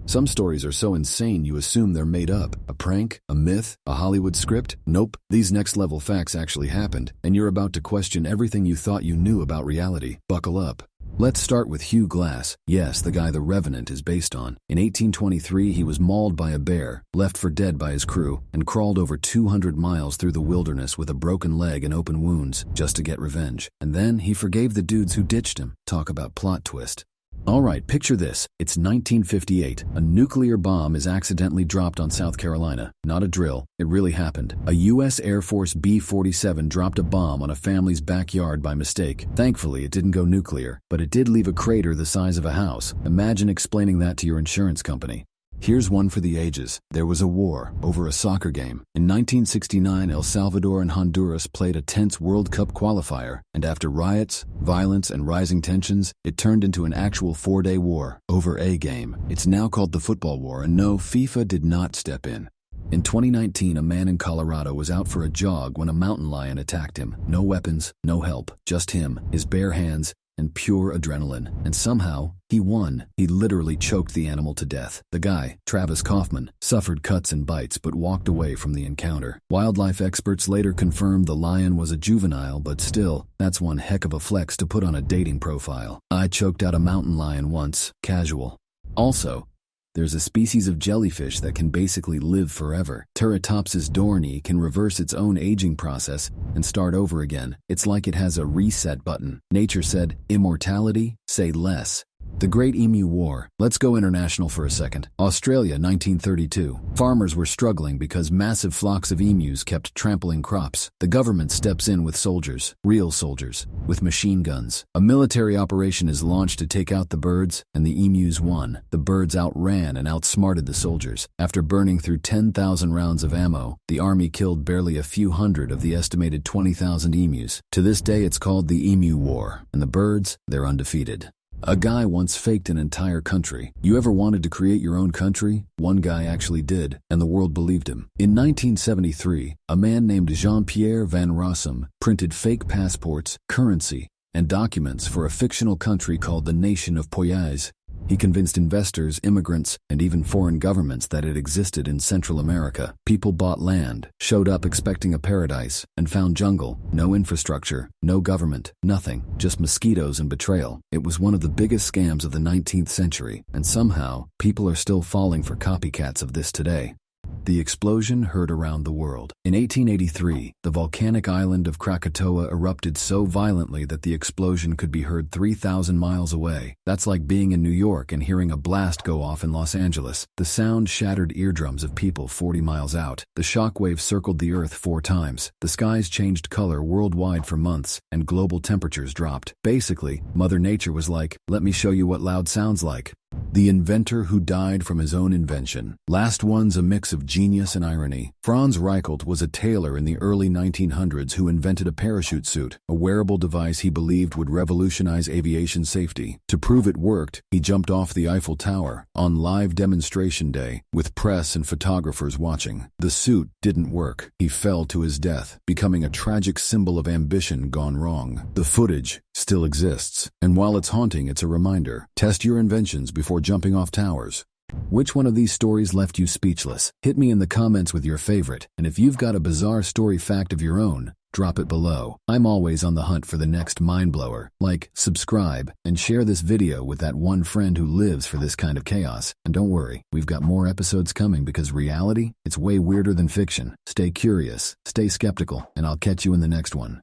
Some stories are so insane you assume they're made up. A prank? A myth? A Hollywood script? Nope. These next-level facts actually happened, and you're about to question everything you thought you knew about reality. Buckle up. Let's start with Hugh Glass. Yes, the guy The Revenant is based on. In 1823, he was mauled by a bear, left for dead by his crew, and crawled over 200 miles through the wilderness with a broken leg and open wounds, just to get revenge. And then he forgave the dudes who ditched him. Talk about plot twist. Alright, picture this. It's 1958. A nuclear bomb is accidentally dropped on South Carolina. Not a drill. It really happened. A U.S. Air Force B-47 dropped a bomb on a family's backyard by mistake. Thankfully, it didn't go nuclear, but it did leave a crater the size of a house. Imagine explaining that to your insurance company. Here's one for the ages. There was a war over a soccer game. In 1969, El Salvador and Honduras played a tense World Cup qualifier, and after riots, violence, and rising tensions, it turned into an actual 4-day war over a game. It's now called the Football War, and no, FIFA did not step in. In 2019, a man in Colorado was out for a jog when a mountain lion attacked him. No weapons, no help, just him, his bare hands, and pure adrenaline. And somehow, he won. He literally choked the animal to death. The guy, Travis Kaufman, suffered cuts and bites but walked away from the encounter. Wildlife experts later confirmed the lion was a juvenile, but still, that's one heck of a flex to put on a dating profile. I choked out a mountain lion once. Casual. Also, there's a species of jellyfish that can basically live forever. Turritopsis dohrnii can reverse its own aging process and start over again. It's like it has a reset button. Nature said, immortality? Say less. The Great Emu War. Let's go international for a second. Australia, 1932. Farmers were struggling because massive flocks of emus kept trampling crops. The government steps in with soldiers, real soldiers, with machine guns. A military operation is launched to take out the birds, and the emus won. The birds outran and outsmarted the soldiers. After burning through 10,000 rounds of ammo, the army killed barely a few hundred of the estimated 20,000 emus. To this day, it's called the Emu War, and the birds, they're undefeated. A guy once faked an entire country. You ever wanted to create your own country? One guy actually did, and the world believed him. In 1973, a man named Jean-Pierre Van Rossum printed fake passports, currency, and documents for a fictional country called the Nation of Poyais. He convinced investors, immigrants, and even foreign governments that it existed in Central America. People bought land, showed up expecting a paradise, and found jungle. No infrastructure, no government, nothing, just mosquitoes and betrayal. It was one of the biggest scams of the 19th century, and somehow, people are still falling for copycats of this today. The explosion heard around the world. In 1883, the volcanic island of Krakatoa erupted so violently that the explosion could be heard 3,000 miles away. That's like being in New York and hearing a blast go off in Los Angeles. The sound shattered eardrums of people 40 miles out. The shockwave circled the Earth 4 times. The skies changed color worldwide for months, and global temperatures dropped. Basically, Mother Nature was like, let me show you what loud sounds like. The inventor who died from his own invention. Last one's a mix of genius and irony. Franz Reichelt was a tailor in the early 1900s who invented a parachute suit, a wearable device he believed would revolutionize aviation safety. To prove it worked, he jumped off the Eiffel Tower on live demonstration day, with press and photographers watching. The suit didn't work. He fell to his death, becoming a tragic symbol of ambition gone wrong. The footage still exists, and while it's haunting, it's a reminder. Test your inventions before jumping off towers. Which one of these stories left you speechless? Hit me in the comments with your favorite, and if you've got a bizarre story fact of your own, drop it below. I'm always on the hunt for the next mind blower. Like, subscribe, and share this video with that one friend who lives for this kind of chaos. And don't worry, we've got more episodes coming because reality, it's way weirder than fiction. Stay curious, stay skeptical, and I'll catch you in the next one.